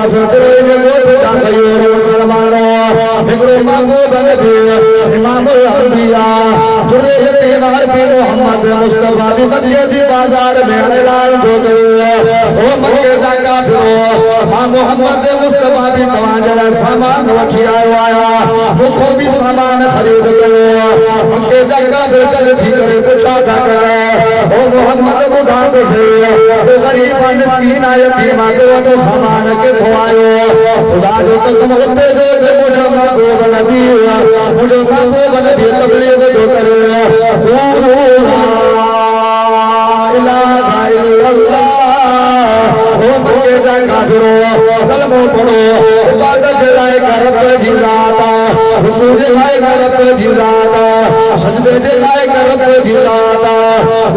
मुसाफिर करे जे गोठ जा कयो मुसलमानो हिकड़ो महबूब नबी इमाम अल-अंबिया दुर्रियत इमाम मोहम्मद मुस्तफा दी मक्के जी बाजार में ऐलान हो गयो ओ मक्के जा काफिरो मां मोहम्मद मुस्तफा भी तवाजरा सामान वठी आयो आया मुखो भी सामान खरीद कयो मक्के जा काफिर कल थी करे पूछा जा करे ओ मोहम्मद बुधा तो से ओ गरीब मिस्कीन आए बीमा को सामान के थवायो खुदा जो कसम होते जो मुझे महबूब नबी मुझे महबूब नबी तबलीग जो करे ला इलाहा इल्लल्लाह ओ मक्के जा काफिरो कलमो पढ़ो इबादत लाए रब जिलाता रुकू लाए रब जिलाता सजदे लाए रब जिलाता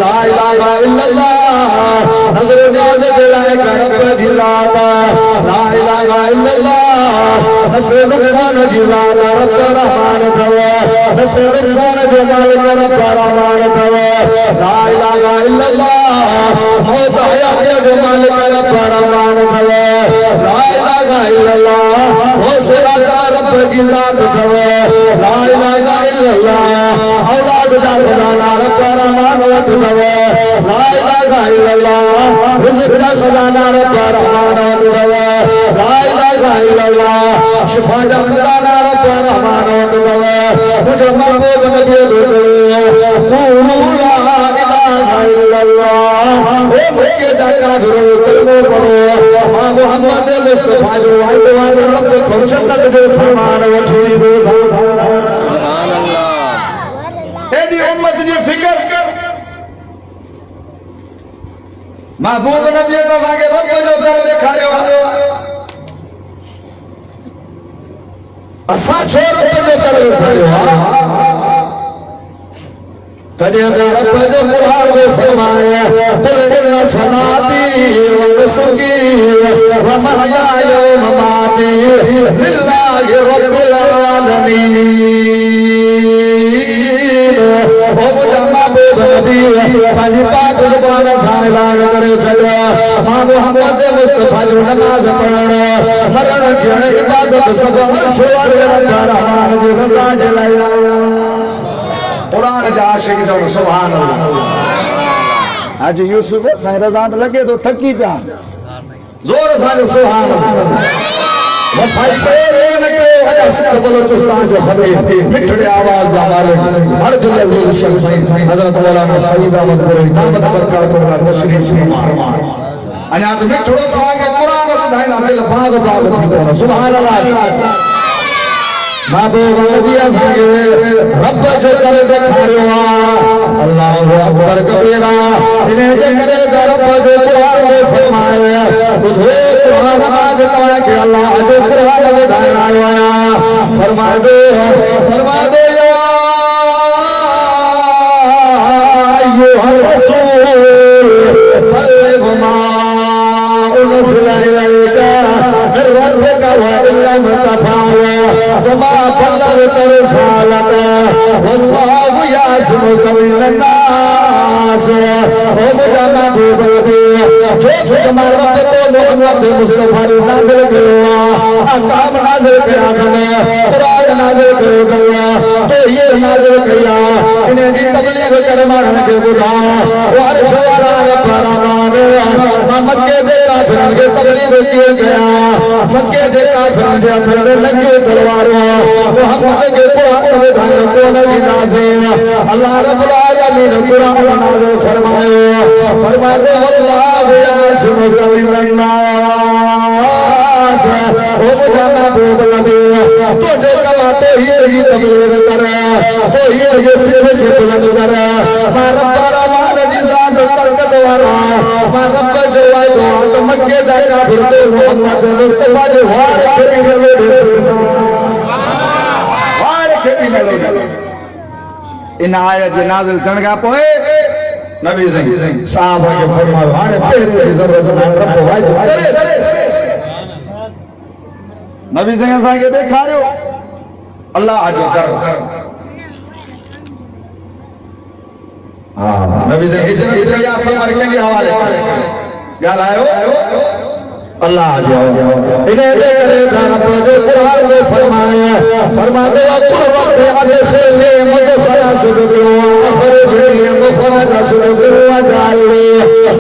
ला इलाहा इल्लल्लाह नजर न्याज लाए रब जिलाता ला इलाहा इल्लल्लाह नफे नुकसान जिलाता रब रहमान भवे नफे नुकसान जो मालिक रब रहमान भवे ला इलाहा इल्लल्लाह मौत हयात जो मालिक रब रहमान भवे ला इलाहा इल्लल्लाह हो सेरा रब जिलात भवे ला इलाहा इल्लल्लाह औलाद जा खजाना रब रहमान भवे ला इलाहा इल्लल्लाह रिज़्क़ जा खजाना रब रहमान भवे ला इलाहा इल्लल्लाह शिफा जा खजाना रब रहमान भवे मुझे महबूब नबी क़ूलू ला इलाहा इल्लल्लाह ओ मक्के जा काफिरो कलमो पढ़ो मां मोहम्मद मुस्तफा जो आई रब को जन्नत जो सामान वठी दो सुभान अल्लाह एदी उम्मत जी फिक्र महबूब नबी तो आगे रब जो कर दिखायो असा छोर जो कर दिखायो तने रब जो कुरान में फरमाया दिल दिल सलाती व नुसकी व महयाय व ममाती लिल्लाहि रब्बिल आलमीन ओ मुझे महबूब नबी पानी पाक जुबान से ऐलान करे चलो मां मोहम्मद मुस्तफा जो नमाज पढ़ना मरण जण इबादत सब हर शेवर रहमान जी रजा जलाया कुरान जा आशिक जो सुभान अल्लाह आज यूसुफ साईं रज़ात लगे तो थकी पिया जोर से सुभान अल्लाह वफाई पे न के हजरत बलोचिस्तान जो खतीब मिठड़े आवाज जा मालिक हर दिल अजीज शख्स हजरत मौलाना सईद अहमद बुरैनी दामत बरकातुल्लाह तशरीफ फरमा अना तो मिठड़ो तवाके कुरान ॿुधाईंदा पहले बाग बाग थींदो सुभान अल्लाह महबूब नबी असांखे रब जो करे ॾेखारियो अल्लाहु अकबर कबीरा इन जे करे रब जो कुरान में फरमाया ॿुधो कुरान आज तव्हांखे अल्लाह जो कुरान ॿुधाइण आयो आहियां फरमा दो या अय्युहा रसूल बल्लिग़ मा उनज़िला इलैका मिन रब्बिका व इन लम तफ़अल फमा बल्लग़्ता रिसालता वल्लाहु यासिमुका मिनन नास ओ मुझे महबूब नबी जो हमारे रब को मोहम्मद मुस्तफा ने नाज़िल किया अहकाम नाज़िल किया कुरान नाज़िल किया तो ये नाज़िल किया इन्हें दी तबलीग करवाने के बुला और सवारा परमान मक्के दे काफिरों के तबलीग किए गया मक्के दे काफिरों के अंदर लगे तलवारों मोहम्मद के कुरान में धन को नबी नाज़िल अल्लाह रब्बुल आलमीन कुरान नाज़िल फरमाए अल्लाह यासिमुका मिनन नास ओ मुझे महबूब नबी तो जो कमा तो ये तबलीग करे तो ये सिर के बुलंद करे मां रब्बा रहमान जी जात करकत वाला मां रब्ब जो आए तो मक्के जा काफिर तो मोहम्मद मुस्तफा जो वार के मिले वार के मिले इन आयत नाज़िल करने का पोए नबी साहब के फरमायो हाने पहले की जरूरत ना रब वाइद करे नबी असा के देखारियो अल्लाह जो कर हां नबी हिजरत या समर के हवाले गालायो अल्लाह इन्हें देखकर रब ने कुरान में फरमाया फरमाते कुर्बत से ले मुझे खलास दो आखिर में मुखरज से दो जाले